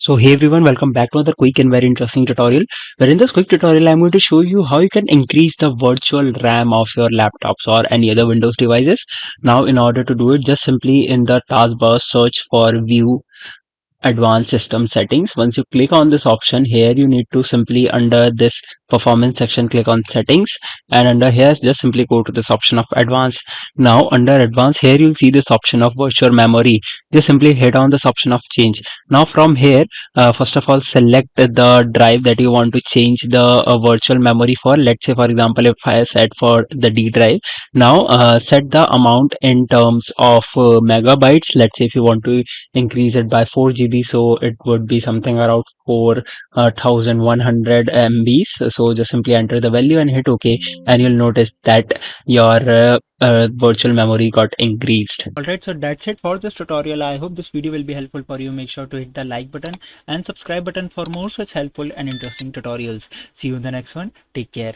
So hey everyone, welcome back to another quick and very interesting tutorial. Where in this quick tutorial, I'm going to show you how you can increase the virtual RAM of your laptops or any other Windows devices. Now, in order to do it, just simply in the taskbar search for View Advanced System Settings. Once you click on this option here, you need to simply under this performance section click on settings, and under here just simply go to this option of advanced. Now under advanced here you'll see this option of virtual memory. Just simply hit on this option of change. Now from here, first of all select the drive that you want to change the virtual memory for. Let's say for example, if I set for the D drive, now set the amount in terms of megabytes. Let's say if you want to increase it by 4 GB, so it would be something around 4100 MBs. So just simply enter the value and hit OK, and you'll notice that your virtual memory got increased. Alright, so that's it for this tutorial. I hope this video will be helpful for you. Make sure to hit the like button and subscribe button for more such helpful and interesting tutorials. See you in the next one. Take care.